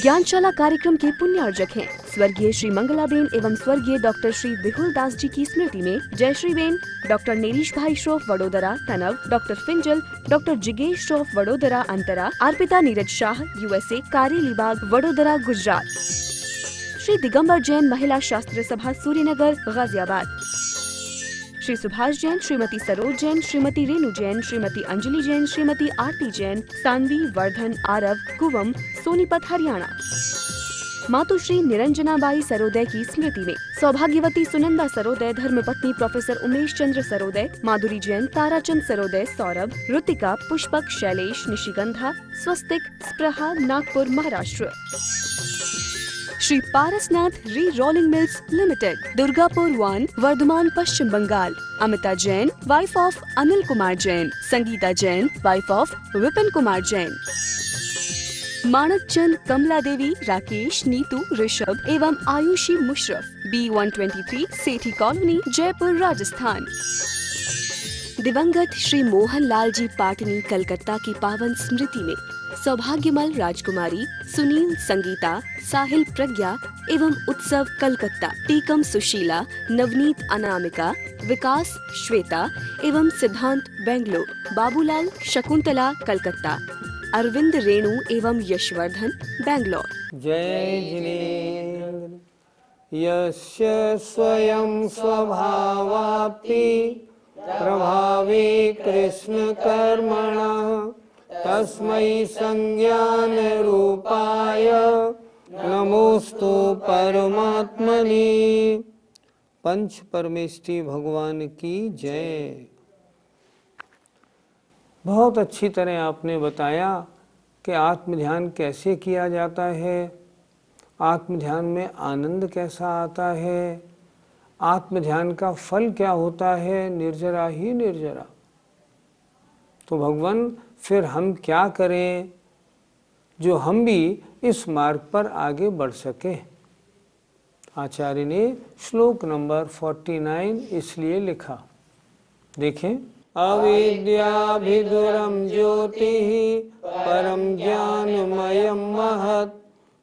ज्ञानशाला कार्यक्रम के पुण्यार्जक हैं स्वर्गीय श्री मंगलाबेन एवं स्वर्गीय डॉक्टर श्री विहुल दास जी की स्मृति में जयश्री बेन, डॉक्टर नेरीश भाई श्रोफ वडोदरा तनव, डॉक्टर फिंजल, डॉक्टर जिगेश श्रोफ वडोदरा अंतरा, अर्पिता नीरज शाह USA कारेलीबाग वडोदरा गुजरात, श्री दिगंबर जैन महिला शास्त्र सभा सूर्यनगर गाजियाबाद, श्री सुभाष जैन, श्रीमती सरोज जैन, श्रीमती रेणु जैन, श्रीमती अंजलि जैन, श्रीमती आरती जैन, सानवी, वर्धन, आरव, कुवम, सोनीपत हरियाणा। मातुश्री निरंजनाबाई सरोदय की स्मृति में सौभाग्यवती सुनंदा सरोदय, धर्मपत्नी professor Umesh Chandra Saroday, Madhuri Jain, Tarachand Saroday, Saurabh, Ritika, Pushpak, Shailesh, Nishigandha, Swastik, Spraha, Nagpur Maharashtra. Shri Parasnath Re Rolling Mills Limited, Durgapur 1, Vardhaman Paschim Bengal. Amita Jain, wife of Anil Kumar Jain, Sangeeta Jain, wife of Vipin Kumar Jain. Manak Chand, Kamala Devi, Rakesh, Neetu, Rishabh एवं आयुषी मुशरफ, B123 सेठी कॉलोनी, जयपुर, राजस्थान। दिवंगत श्री मोहन लाल जी पाटनी कलकत्ता की पावन स्मृति में सौभाग्यमल राजकुमारी, सुनील, संगीता, साहिल, प्रज्ञा एवं उत्सव कलकत्ता, टीकम सुशीला, नवनीत अनामिका, विकास श्वेता एवं सिद्धांत बेंगलोर, बाबूलाल शकुंतला कलकत्ता, अरविंद रेणु एवं यशवर्धन बेंगलोर। जय जिनेन्द्र यस्य स्वयं स्वभावाप्ति प्रभावी कृष्ण कर्मणः तस्मै संज्ञान रूपाय नमोस्तु परमात्मने। पंच परमेष्टि भगवान की जय। बहुत अच्छी तरह आपने बताया कि आत्म ध्यान कैसे किया जाता है, आत्म ध्यान में आनंद कैसा आता है, आत्म ध्यान का फल क्या होता है, निर्जरा ही निर्जरा। तो भगवान फिर हम क्या करें जो हम भी इस मार्ग पर आगे बढ़ सके। आचार्य ने श्लोक नंबर 49 इसलिए लिखा, देखें। अविद्याभिधुरं ज्योतिः परम ज्ञानमयं महत्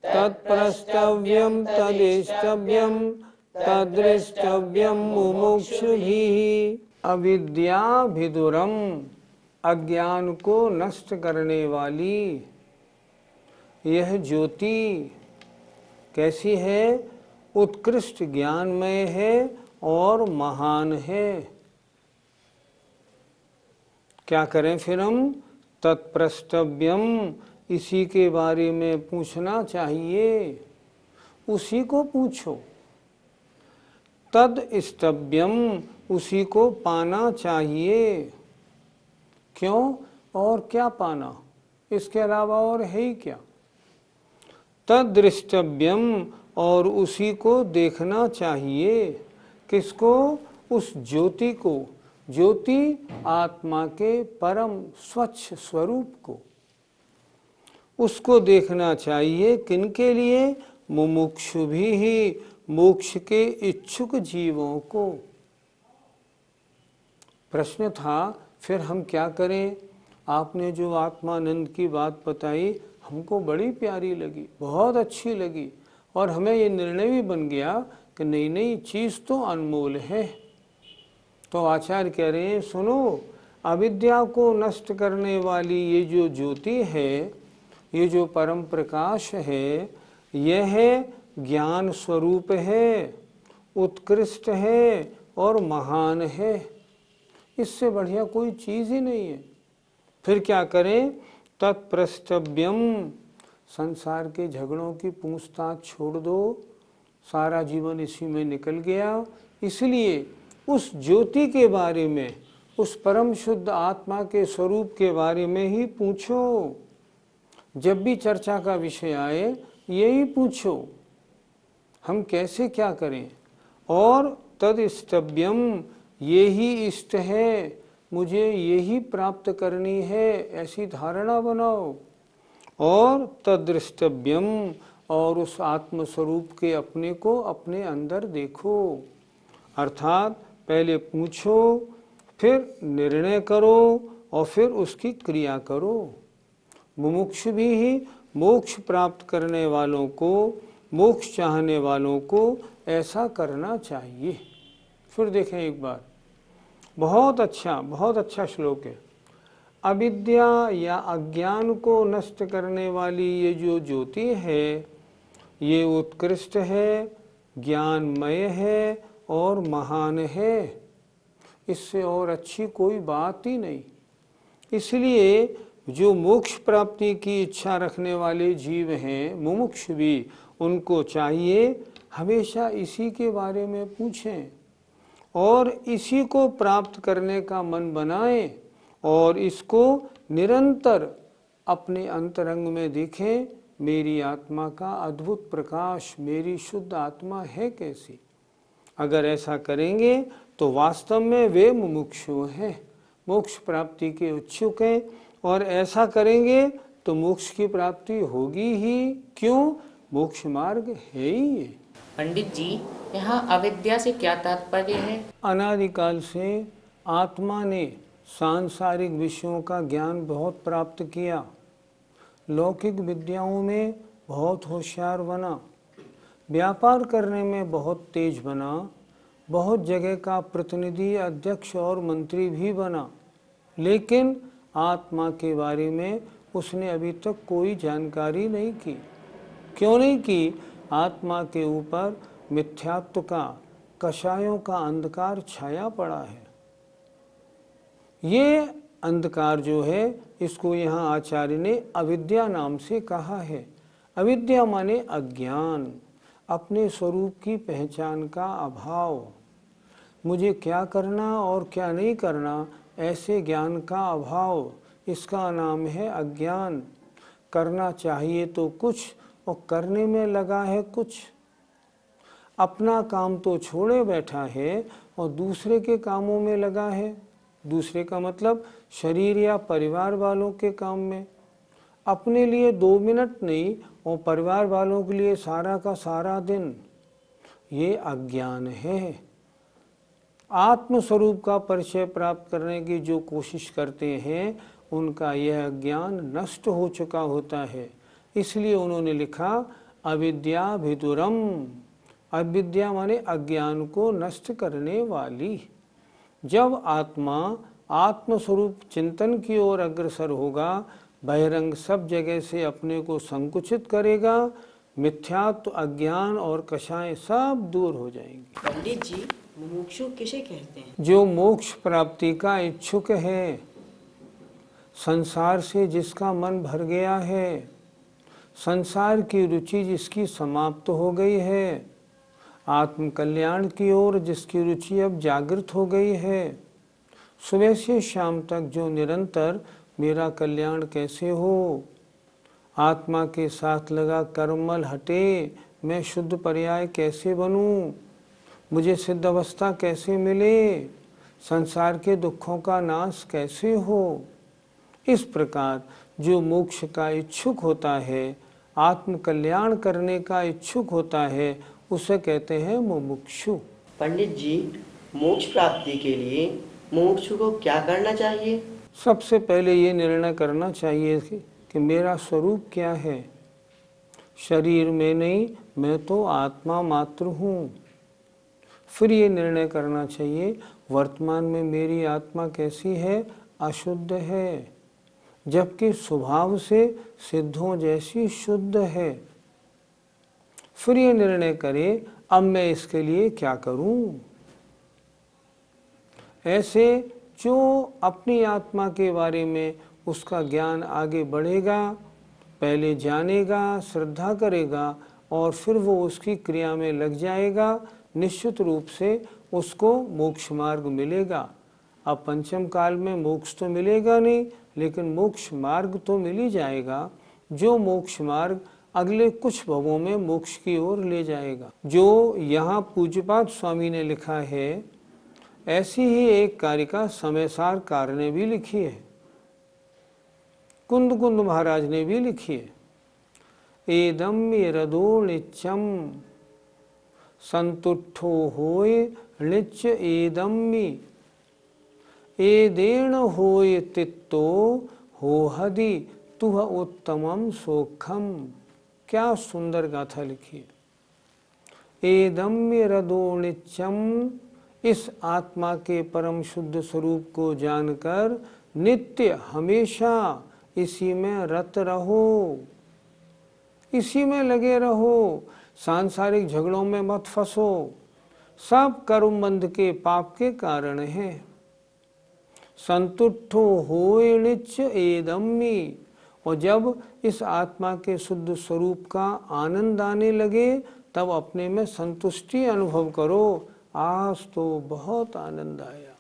तत्प्रष्टव्यं तदिष्टव्यं तद्दृष्टव्यं मुमुक्षुभिः। अविद्याभिधुरम, अज्ञान को नष्ट करने वाली यह ज्योति कैसी है? उत्कृष्ट ज्ञानमय है और महान है। क्या करें फिर हम? तत्प्रष्टव्यम, इसी के बारे में पूछना चाहिए, उसी को पूछो। तद इष्टव्यम, उसी को पाना चाहिए। क्यों? और क्या पाना? इसके अलावा और है ही क्या? तद्दृष्टव्यम, और उसी को देखना चाहिए। किसको? उस ज्योति को। ज्योति आत्मा के परम स्वच्छ स्वरूप को, उसको देखना चाहिए। किनके लिए? मुमुक्षु भी ही, मोक्ष के इच्छुक जीवों को। प्रश्न था फिर हम क्या करें? आपने जो आत्मानंद की बात बताई हमको बड़ी प्यारी लगी, बहुत अच्छी लगी, और हमें ये निर्णय भी बन गया कि नई नई चीज़ तो अनमोल है। तो आचार्य कह रहे हैं, सुनो, अविद्या को नष्ट करने वाली ये जो ज्योति है, ये जो परम प्रकाश है, यह है ज्ञान स्वरूप है, उत्कृष्ट है और महान है। इससे बढ़िया कोई चीज़ ही नहीं है। फिर क्या करें? तत्प्रष्टव्यम, संसार के झगड़ों की पूछताछ छोड़ दो, सारा जीवन इसी में निकल गया। इसलिए उस ज्योति के बारे में, उस परम शुद्ध आत्मा के स्वरूप के बारे में ही पूछो। जब भी चर्चा का विषय आए यही पूछो, हम कैसे क्या करें। और तद इष्टव्यम, ये ही इष्ट है, मुझे यही प्राप्त करनी है, ऐसी धारणा बनाओ। और तद्दृष्टव्यम, और उस आत्म स्वरूप के अपने को अपने अंदर देखो। अर्थात पहले पूछो, फिर निर्णय करो और फिर उसकी क्रिया करो। मुमुक्षु भी ही, मोक्ष प्राप्त करने वालों को, मोक्ष चाहने वालों को ऐसा करना चाहिए। फिर देखें एक बार, बहुत अच्छा श्लोक है। अविद्या या अज्ञान को नष्ट करने वाली ये जो ज्योति है, ये उत्कृष्ट है, ज्ञानमय है और महान है। इससे और अच्छी कोई बात ही नहीं। इसलिए जो मोक्ष प्राप्ति की इच्छा रखने वाले जीव हैं, मुमुक्ष भी, उनको चाहिए हमेशा इसी के बारे में पूछें और इसी को प्राप्त करने का मन बनाएं और इसको निरंतर अपने अंतरंग में देखें। मेरी आत्मा का अद्भुत प्रकाश, मेरी शुद्ध आत्मा है कैसी। अगर ऐसा करेंगे तो वास्तव में वे मुमुक्षु हैं, मोक्ष प्राप्ति के इच्छुक हैं, और ऐसा करेंगे तो मोक्ष की प्राप्ति होगी ही। क्यों? मोक्ष मार्ग है ही ये। पंडित जी, यहाँ अविद्या से क्या तात्पर्य है? अनादिकाल से आत्मा ने सांसारिक विषयों का ज्ञान बहुत प्राप्त किया, लौकिक विद्याओं में बहुत होशियार बना, व्यापार करने में बहुत तेज बना, बहुत जगह का प्रतिनिधि, अध्यक्ष और मंत्री भी बना, लेकिन आत्मा के बारे में उसने अभी तक कोई जानकारी नहीं की। क्यों नहीं की? आत्मा के ऊपर मिथ्यात्व का, कषायों का अंधकार छाया पड़ा है। ये अंधकार जो है, इसको यहाँ आचार्य ने अविद्या नाम से कहा है। अविद्या माने अज्ञान, अपने स्वरूप की पहचान का अभाव, मुझे क्या करना और क्या नहीं करना ऐसे ज्ञान का अभाव, इसका नाम है अज्ञान। करना चाहिए तो कुछ और करने में लगा है कुछ। अपना काम तो छोड़े बैठा है और दूसरे के कामों में लगा है। दूसरे का मतलब शरीर या परिवार वालों के काम में। अपने लिए 2 मिनट नहीं और परिवार वालों के लिए सारा का सारा दिन। ये अज्ञान है। आत्म स्वरूप का परिचय प्राप्त करने की जो कोशिश करते हैं, उनका यह अज्ञान नष्ट हो चुका होता है। इसलिए उन्होंने लिखा अविद्या भिदुरम। अविद्या माने अज्ञान को नष्ट करने वाली। जब आत्मा आत्म स्वरूप चिंतन की ओर अग्रसर होगा, बहिरंग सब जगह से अपने को संकुचित करेगा, मिथ्यात्व, अज्ञान और कषाएं सब दूर हो जाएंगी। पंडित जी, मुमुक्षु किसे कहते हैं? जो मोक्ष प्राप्ति का इच्छुक है, संसार से जिसका मन भर गया है, संसार की रुचि जिसकी समाप्त हो गई है, आत्म कल्याण की ओर जिसकी रुचि अब जागृत हो गई है, सुबह से शाम तक जो निरंतर मेरा कल्याण कैसे हो, आत्मा के साथ लगा कर्मल हटे, मैं शुद्ध पर्याय कैसे बनूं, मुझे सिद्ध अवस्था कैसे मिले, संसार के दुखों का नाश कैसे हो, इस प्रकार जो मोक्ष का इच्छुक होता है, आत्म कल्याण करने का इच्छुक होता है, उसे कहते हैं मुमुक्षु। पंडित जी, मोक्ष प्राप्ति के लिए मुमुक्षु को क्या करना चाहिए? सबसे पहले ये निर्णय करना चाहिए कि मेरा स्वरूप क्या है। शरीर में नहीं, मैं तो आत्मा मात्र हूँ। फिर ये निर्णय करना चाहिए वर्तमान में मेरी आत्मा कैसी है, अशुद्ध है, जबकि स्वभाव से सिद्धों जैसी शुद्ध है। फिर ये निर्णय करे अब मैं इसके लिए क्या करूं। ऐसे जो अपनी आत्मा के बारे में उसका ज्ञान आगे बढ़ेगा, पहले जानेगा, श्रद्धा करेगा और फिर वो उसकी क्रिया में लग जाएगा, निश्चित रूप से उसको मोक्ष मार्ग मिलेगा। अब पंचम काल में मोक्ष तो मिलेगा नहीं, लेकिन मोक्ष मार्ग तो मिल ही जाएगा, जो मोक्ष मार्ग अगले कुछ भवों में मोक्ष की ओर ले जाएगा। जो यहाँ पूज्यपाद स्वामी ने लिखा है, ऐसी ही एक कारिका समयसार कार ने भी लिखी है, कुंद कुंद महाराज ने भी लिखी है। एदम यदो नित्यम संतुष्टो होय नित्य एदम्मि, एदेण होय तित्तो हो हदि तुह उत्तमम सोखम। क्या सुंदर गाथा लिखी है। एदम्य रदोनित्यम, इस आत्मा के परम शुद्ध स्वरूप को जानकर नित्य हमेशा इसी में रत रहो, इसी में लगे रहो, सांसारिक झगड़ों में मत फंसो। सब कर्म बंध के पाप के कारण है। संतुष्टो होए नित्य एदम्मी, और जब इस आत्मा के शुद्ध स्वरूप का आनंद आने लगे तब अपने में संतुष्टि अनुभव करो। आज तो बहुत आनंद आया।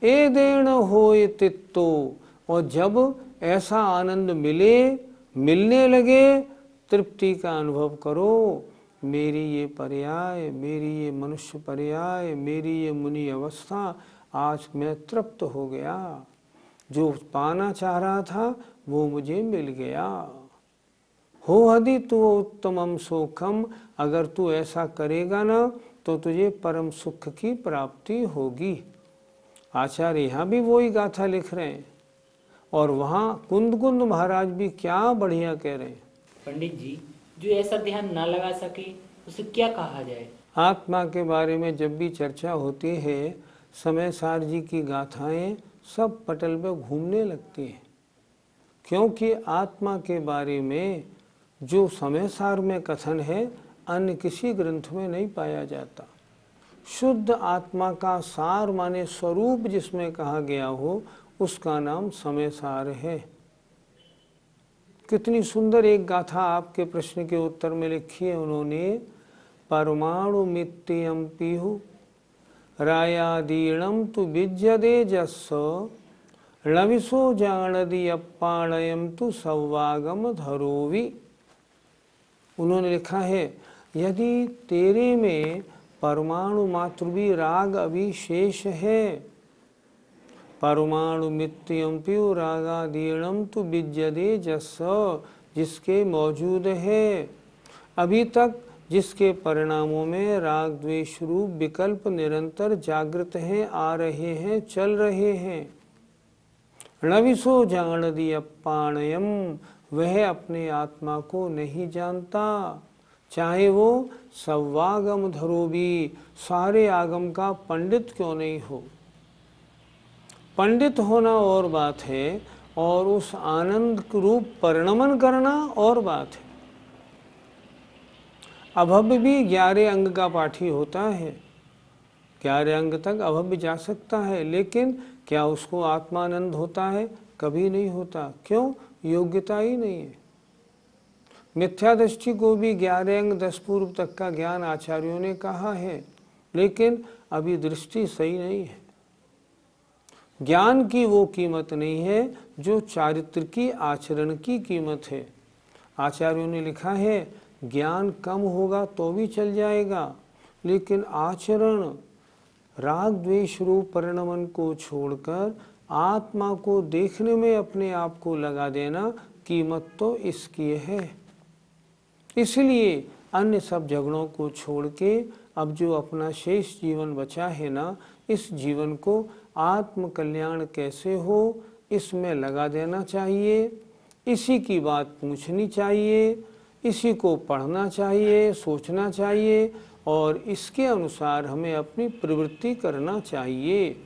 एदेन होए तित्तो, और जब ऐसा आनंद मिलने लगे तृप्ति का अनुभव करो। मेरी ये पर्याय, मेरी ये मनुष्य पर्याय, मेरी ये मुनि अवस्था, आज मैं तृप्त हो गया। जो पाना चाह रहा था वो मुझे मिल गया। हो हदि तु उत्तमम सुखम, अगर तू ऐसा करेगा ना तो तुझे परम सुख की प्राप्ति होगी। आचार्य यहाँ भी वही गाथा लिख रहे हैं और वहाँ कुंद महाराज भी क्या बढ़िया कह रहे हैं। पंडित जी, जो ऐसा ध्यान ना लगा सके उसे क्या कहा जाए? आत्मा के बारे में जब भी चर्चा होती है, समय सार जी की गाथाएं सब पटल पे घूमने लगती हैं, क्योंकि आत्मा के बारे में जो समय सार में कथन है अन्य किसी ग्रंथ में नहीं पाया जाता। शुद्ध आत्मा का सार माने स्वरूप जिसमें कहा गया हो उसका नाम समय सार है। कितनी सुंदर एक गाथा आपके प्रश्न के उत्तर में लिखी है उन्होंने। परमाणु मित्यम पीहु रायादीर्णम तु विज्यदे जस्स लविसो जानदि अप्पाणयम तु सौवागम धरोवि। उन्होंने लिखा है, यदि तेरे में परमाणु मात्र भी राग अभिशेष है, परमाणु मित्यम पीहु रागादीर्णम तु विज्यदे जस्स, जिसके मौजूद है, अभी तक जिसके परिणामों में राग द्वेष रूप विकल्प निरंतर जागृत हैं, आ रहे हैं, चल रहे हैं। नविसो जानदि अप्पाणयम, वह अपने आत्मा को नहीं जानता, चाहे वो सव्वागम धरो भी, सारे आगम का पंडित क्यों नहीं हो। पंडित होना और बात है और उस आनंद रूप परिणमन करना और बात है। अभव्य भी 11 अंग का पाठी होता है, 11 अंग तक अभव्य जा सकता है, लेकिन क्या उसको आत्मानंद होता है? कभी नहीं होता। क्यों? योग्यता ही नहीं है। मिथ्या दृष्टि को भी 11 अंग 10 पूर्व तक का ज्ञान आचार्यों ने कहा है, लेकिन अभी दृष्टि सही नहीं है। ज्ञान की वो कीमत नहीं है जो चारित्र की आचरण की कीमत है। आचार्यों ने लिखा है, ज्ञान कम होगा तो भी चल जाएगा, लेकिन आचरण राग द्वेष रूप परिणमन को छोड़कर आत्मा को देखने में अपने आप को लगा देना, कीमत तो इसकी है। इसलिए अन्य सब झगड़ों को छोड़ के अब जो अपना शेष जीवन बचा है ना, इस जीवन को आत्म कल्याण कैसे हो इसमें लगा देना चाहिए। इसी की बात पूछनी चाहिए, इसी को पढ़ना चाहिए, सोचना चाहिए और इसके अनुसार हमें अपनी प्रवृत्ति करना चाहिए।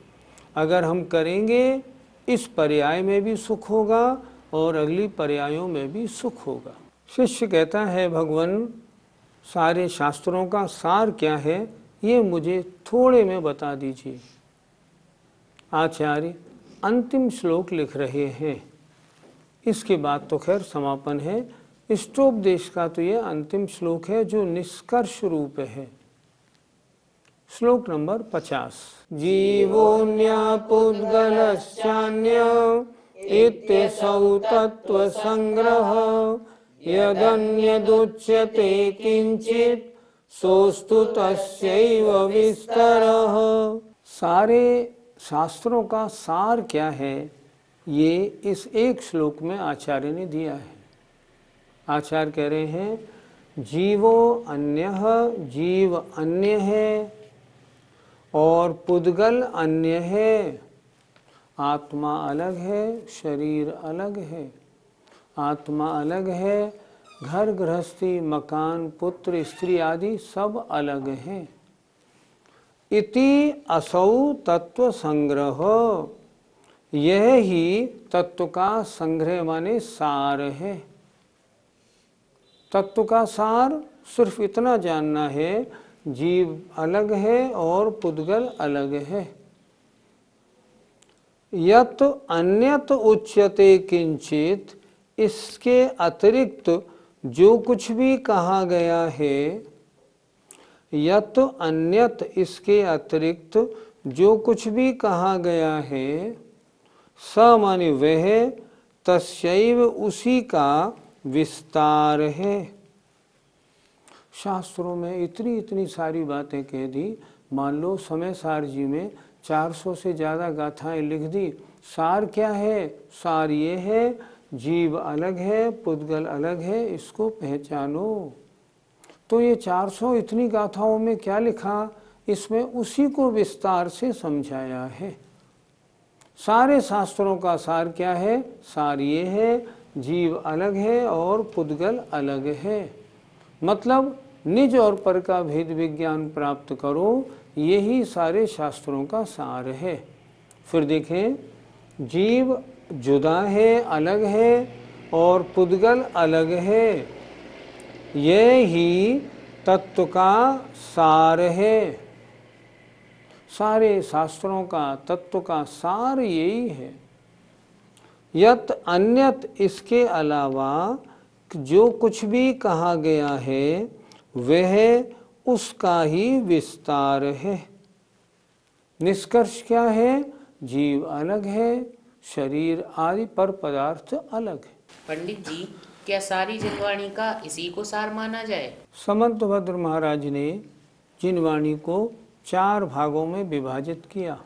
अगर हम करेंगे इस पर्याय में भी सुख होगा और अगली पर्यायों में भी सुख होगा। शिष्य कहता है, भगवान सारे शास्त्रों का सार क्या है ये मुझे थोड़े में बता दीजिए। आचार्य अंतिम श्लोक लिख रहे हैं, इसके बाद तो खैर समापन है। इष्टोपदेश का तो ये अंतिम श्लोक है जो निष्कर्ष रूप है। श्लोक नंबर 50। जीवोऽन्य पुद्गलश्चान्य इत्यसौ तत्व संग्रह यदन्यदुच्यते किंचित सोस्तु तस्यैव विस्तरः। सारे शास्त्रों का सार क्या है ये इस एक श्लोक में आचार्य ने दिया है। आचार्य कह रहे हैं, जीवो अन्यः, जीव अन्य है और पुद्गल अन्य है। आत्मा अलग है, शरीर अलग है। आत्मा अलग है, घर गृहस्थी मकान पुत्र स्त्री आदि सब अलग हैं। इति असौ तत्व संग्रह, यह ही तत्व का संग्रह माने सार है। तत्व का सार सिर्फ इतना जानना है, जीव अलग है और पुद्गल अलग है। यत अन्यत उच्यते किंचित, इसके अतिरिक्त जो कुछ भी कहा गया है, यत अन्यत इसके अतिरिक्त जो कुछ भी कहा गया है, स माने वह, तस्यैव उसी का विस्तार है। शास्त्रों में इतनी इतनी सारी बातें कह दी। मान लो समय सार जी में 400 से ज़्यादा गाथाएं लिख दी। सार क्या है? सार ये है, जीव अलग है, पुद्गल अलग है, इसको पहचानो। तो ये 400 इतनी गाथाओं में क्या लिखा? इसमें उसी को विस्तार से समझाया है। सारे शास्त्रों का सार क्या है? सार ये है, जीव अलग है और पुद्गल अलग है। मतलब निज और पर का भेद विज्ञान प्राप्त करो, यही सारे शास्त्रों का सार है। फिर देखें, जीव जुदा है, अलग है और पुद्गल अलग है, ये ही तत्व का सार है। सारे शास्त्रों का तत्व का सार यही है। यत अन्यत इसके अलावा जो कुछ भी कहा गया है, वह उसका ही विस्तार है। निष्कर्ष क्या है? जीव अलग है, शरीर आदि पर पदार्थ अलग है। पंडित जी, क्या सारी जिनवाणी का इसी को सार माना जाए? समंतभद्र महाराज ने जिनवाणी को 4 भागों में विभाजित किया।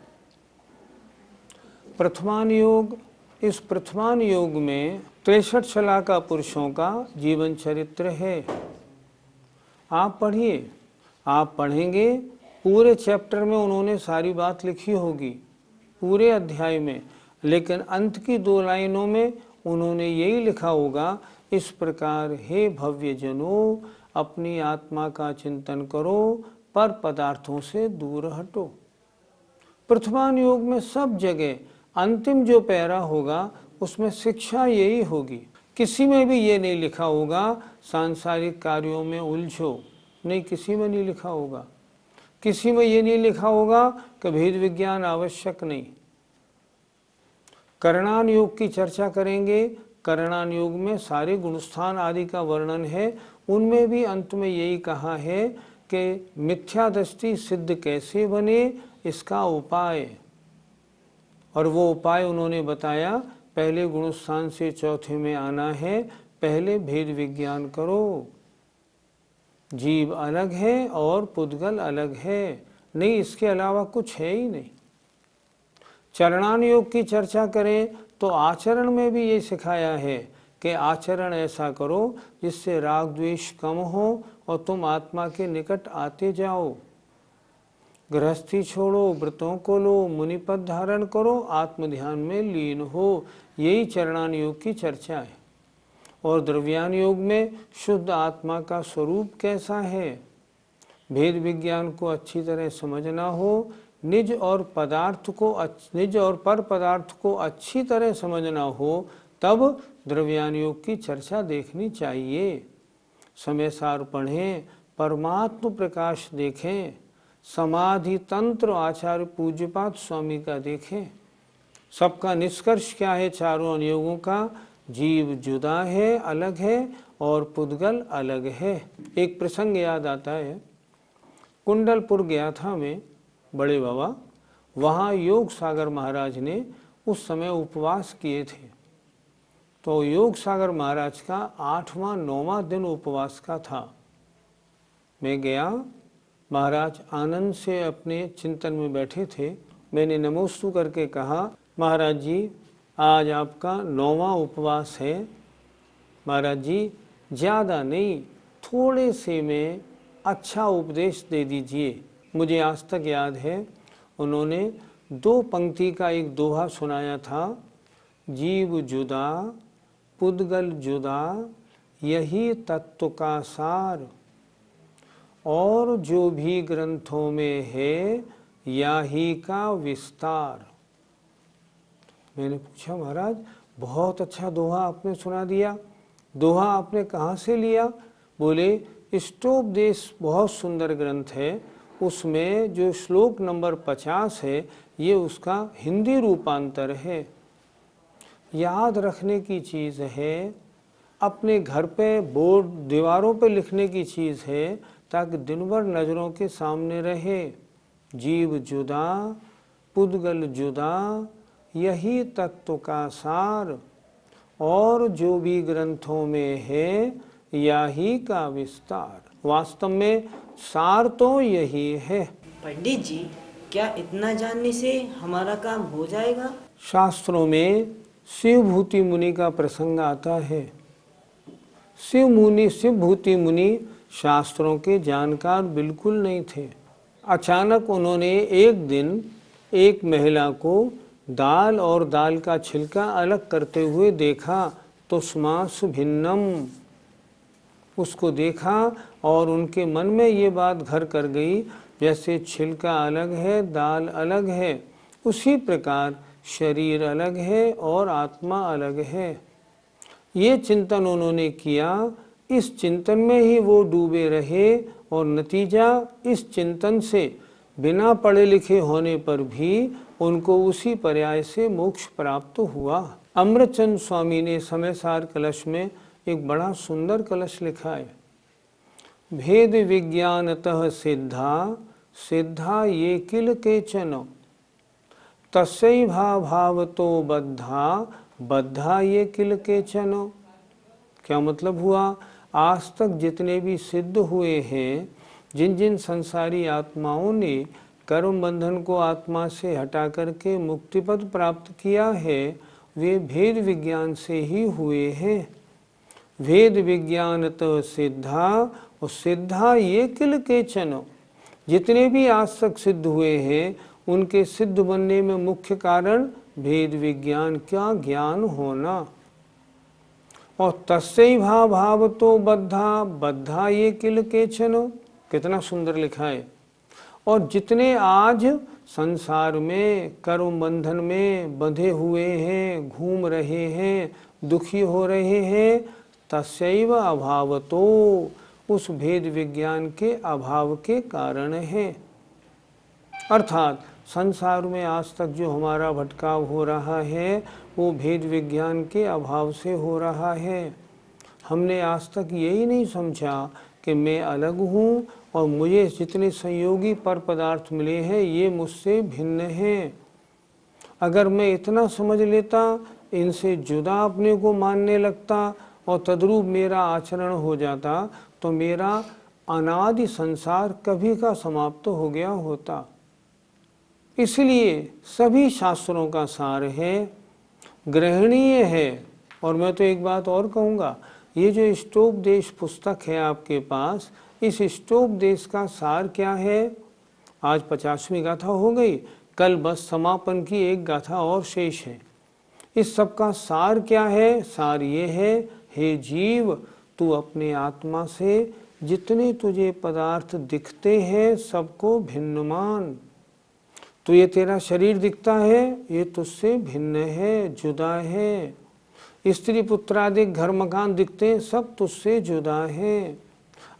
प्रथमान योग, इस प्रथमान योग में 63 शलाका पुरुषों का जीवन चरित्र है। आप पढ़िए, आप पढ़ेंगे, पूरे चैप्टर में उन्होंने सारी बात लिखी होगी, पूरे अध्याय में, लेकिन अंत की 2 लाइनों में उन्होंने यही लिखा होगा, इस प्रकार हे भव्य जनों, अपनी आत्मा का चिंतन करो, पर पदार्थों से दूर हटो। प्रथमान योग में सब जगह अंतिम जो पैरा होगा उसमें शिक्षा यही होगी। किसी में भी ये नहीं लिखा होगा सांसारिक कार्यों में उलझो, नहीं, किसी में नहीं लिखा होगा। किसी में ये नहीं लिखा होगा कि भेद विज्ञान आवश्यक नहीं। करणान योग की चर्चा करेंगे। करणान योग में सारे गुणस्थान आदि का वर्णन है। उनमें भी अंत में यही कहा है कि मिथ्या दृष्टि सिद्ध कैसे बने, इसका उपाय, और वो उपाय उन्होंने बताया। पहले गुणस्थान से चौथे में आना है, पहले भेद विज्ञान करो, जीव अलग है और पुद्गल अलग है, नहीं, इसके अलावा कुछ है ही नहीं। चरणान योग की चर्चा करें तो आचरण में भी ये सिखाया है कि आचरण ऐसा करो जिससे राग द्वेष कम हो और तुम आत्मा के निकट आते जाओ। गृहस्थी छोड़ो, व्रतों को लो, मुनिपद धारण करो, आत्मध्यान में लीन हो, यही चरणान योग की चर्चा है। और द्रव्यान योग में शुद्ध आत्मा का स्वरूप कैसा है, भेद विज्ञान को अच्छी तरह समझना हो, निज और पर पदार्थ को अच्छी तरह समझना हो, तब द्रव्यान योग की चर्चा देखनी चाहिए। समय सार पढ़ें, परमात्म प्रकाश देखें, समाधि तंत्र आचार्य पूज्यपाद स्वामी का देखें। सबका निष्कर्ष क्या है चारों अनुयोगों का? जीव जुदा है, अलग है और पुद्गल अलग है। एक प्रसंग याद आता है, कुंडलपुर गया था मैं, बड़े बाबा, वहाँ योग सागर महाराज ने उस समय उपवास किए थे। तो योग सागर महाराज का 8वां 9वां दिन उपवास का था। मैं गया, महाराज आनंद से अपने चिंतन में बैठे थे। मैंने नमोस्तु करके कहा, महाराज जी आज आपका 9वां उपवास है। महाराज जी ज़्यादा नहीं, थोड़े से में अच्छा उपदेश दे दीजिए। मुझे आज तक याद है, उन्होंने 2 पंक्ति का एक दोहा सुनाया था, जीव जुदा पुद्गल जुदा यही तत्व का सार, और जो भी ग्रंथों में है याही का विस्तार। मैंने पूछा, महाराज बहुत अच्छा दोहा आपने सुना दिया, दोहा आपने कहाँ से लिया? बोले इष्टोपदेश बहुत सुंदर ग्रंथ है, उसमें जो श्लोक नंबर 50 है ये उसका हिंदी रूपांतर है। याद रखने की चीज़ है, अपने घर पे बोर्ड दीवारों पे लिखने की चीज़ है, ताकि दिन भर नज़रों के सामने रहे। जीव जुदा पुद्गल जुदा यही तत्व का सार, और जो भी ग्रंथों में है याही का विस्तार। वास्तव में सार तो यही है। पंडित जी, क्या इतना जानने से हमारा काम हो जाएगा? शास्त्रों में शिवभूति मुनि का प्रसंग आता है। शिवभूति मुनि शास्त्रों के जानकार बिल्कुल नहीं थे। अचानक उन्होंने एक दिन एक महिला को दाल और दाल का छिलका अलग करते हुए देखा, तुष्मासु भिन्नम, उसको देखा और उनके मन में ये बात घर कर गई, जैसे छिलका अलग है दाल अलग है, उसी प्रकार शरीर अलग है और आत्मा अलग है। ये चिंतन उन्होंने किया, इस चिंतन में ही वो डूबे रहे, और नतीजा इस चिंतन से बिना पढ़े लिखे होने पर भी उनको उसी पर्याय से मोक्ष प्राप्त हुआ। अमृतचंद स्वामी ने समय सार कलश में एक बड़ा सुंदर कलश लिखा है। भेद विज्ञानतः सिद्धा सिद्धा ये किल केचन, तस्यै भावतो बद्धा बद्धा ये किल केचन। क्या मतलब हुआ? आज तक जितने भी सिद्ध हुए हैं, जिन जिन संसारी आत्माओं ने कर्म बंधन को आत्मा से हटा करके मुक्ति पद प्राप्त किया है, वे भेद विज्ञान से ही हुए हैं। भेद विज्ञानतः सिद्धा, और सिद्धा ये किल केचन, जितने भी आज तक सिद्ध हुए हैं उनके सिद्ध बनने में मुख्य कारण भेद विज्ञान का ज्ञान होना। और तस्यै भावतो बद्धा बद्धा ये किल केचन, कितना सुंदर लिखा है। और जितने आज संसार में कर्म बंधन में बंधे हुए हैं, घूम रहे हैं, दुखी हो रहे हैं, तस्यैव अभावतो, उस भेद विज्ञान के अभाव के कारण है। अर्थात संसार में आज तक जो हमारा भटकाव हो रहा है वो भेद विज्ञान के अभाव से हो रहा है। हमने आज तक यही नहीं समझा कि मैं अलग हूँ और मुझे जितने संयोगी पर पदार्थ मिले हैं ये मुझसे भिन्न हैं। अगर मैं इतना समझ लेता, इनसे जुदा अपने को मानने लगता और तद्रूप मेरा आचरण हो जाता, तो मेरा अनादि संसार कभी का समाप्त हो गया होता। इसलिए सभी शास्त्रों का सार है, ग्रहणीय है। और मैं तो एक बात और कहूँगा, ये जो इष्टोपदेश पुस्तक है आपके पास, इस इष्टोपदेश का सार क्या है? आज 50वीं गाथा हो गई, कल बस समापन की एक गाथा और शेष है। इस सब का सार क्या है? सार ये है, हे जीव, तू अपने आत्मा से जितने तुझे पदार्थ दिखते हैं सबको भिन्न मान। तो ये तेरा शरीर दिखता है, ये तुझसे भिन्न है, जुदा है। स्त्री पुत्र आदि घर मकान दिखते हैं, सब तुझसे जुदा है।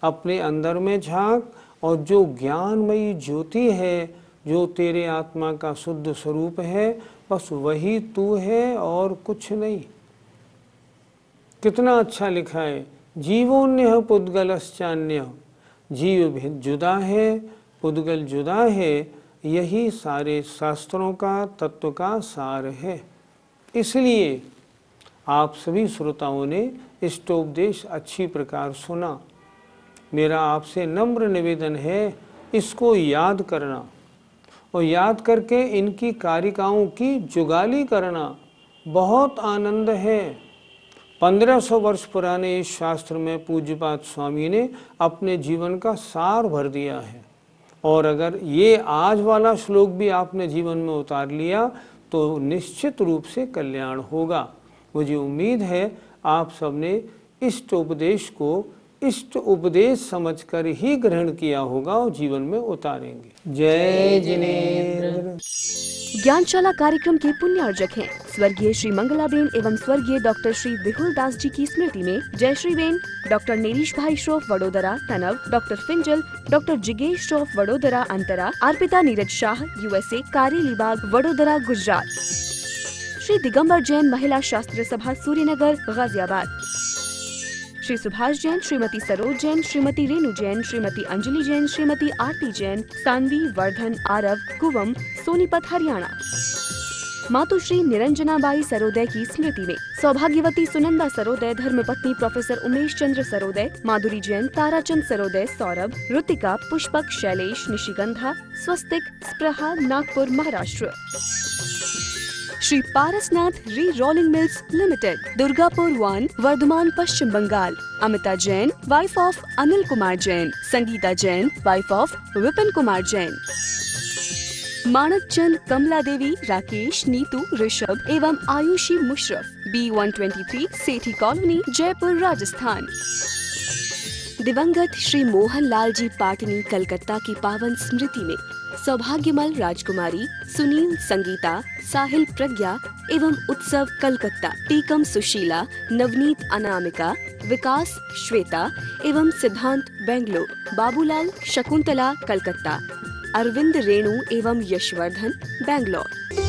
अपने अंदर में झांक, और जो ज्ञानमयी ज्योति है, जो तेरे आत्मा का शुद्ध स्वरूप है, बस वही तू है और कुछ नहीं। कितना अच्छा लिखा है, जीवोन्य पुद्गलश्चान्य, जीव भी जुदा है, पुद्गल जुदा है, यही सारे शास्त्रों का तत्व का सार है। इसलिए आप सभी श्रोताओं ने इष्टोपदेश अच्छी प्रकार सुना। मेरा आपसे नम्र निवेदन है, इसको याद करना और याद करके इनकी कारिकाओं की जुगाली करना। बहुत आनंद है। 1500 वर्ष पुराने इस शास्त्र में पूज्यपाद स्वामी ने अपने जीवन का सार भर दिया है। और अगर ये आज वाला श्लोक भी आपने जीवन में उतार लिया तो निश्चित रूप से कल्याण होगा। मुझे उम्मीद है आप सबने इष्ट उपदेश को इष्ट उपदेश समझकर ही ग्रहण किया होगा और जीवन में उतारेंगे। जय जिनेंद्र। ज्ञानशाला कार्यक्रम के पुण्यार्जक हैं स्वर्गीय श्री मंगलाबेन एवं स्वर्गीय डॉक्टर श्री विहुल दास जी की स्मृति में जय श्री बेन, डॉक्टर नेरीश भाई श्रोफ वडोदरा तनव, डॉक्टर फिंजल, डॉक्टर जिगेश श्रोफ वडोदरा अंतरा, अर्पिता नीरज शाह USA, कारेलीबाग वडोदरा गुजरात, श्री दिगंबर जैन महिला शास्त्र सभा सूर्यनगर गाजियाबाद, श्री सुभाष जैन, श्रीमती सरोज जैन, श्रीमती रेणु जैन, श्रीमती अंजलि जैन, श्रीमती आरती जैन, सानवी, वर्धन, आरव, कुवम, सोनीपत हरियाणा। मातुश्री निरंजनाबाई सरोदय की स्मृति में सौभाग्यवती सुनंदा सरोदय, धर्मपत्नी professor Umesh Chandra Saroday, Madhuri Jain, Tarachand Saroday, Saurabh, Ritika, Pushpak, Shailesh, Nishigandha, Swastik, Spraha, Nagpur, Maharashtra. Shri Parasnath Re Rolling Mills Limited, Durgapur 1, Vardhaman, Paschim Bengal. Amita Jain, wife of Anil Kumar Jain, Sangeeta Jain, wife of Vipin Kumar Jain. Manak Chand, Kamala Devi, Rakesh, Neetu, Rishabh एवं आयुषी मुशरफ, B123, सेठी कॉलोनी, जयपुर, राजस्थान। दिवंगत श्री मोहन लाल जी पाटनी, कलकत्ता की पावन स्मृति में सौभाग्यमल राजकुमारी, सुनील, संगीता, साहिल, प्रज्ञा एवं उत्सव कलकत्ता, टीकम सुशीला, नवनीत, अनामिका, विकास, श्वेता एवं सिद्धांत बेंगलोर, बाबूलाल, शकुंतला, कलकत्ता, अरविंद, रेणु एवं यशवर्धन, बेंगलोर।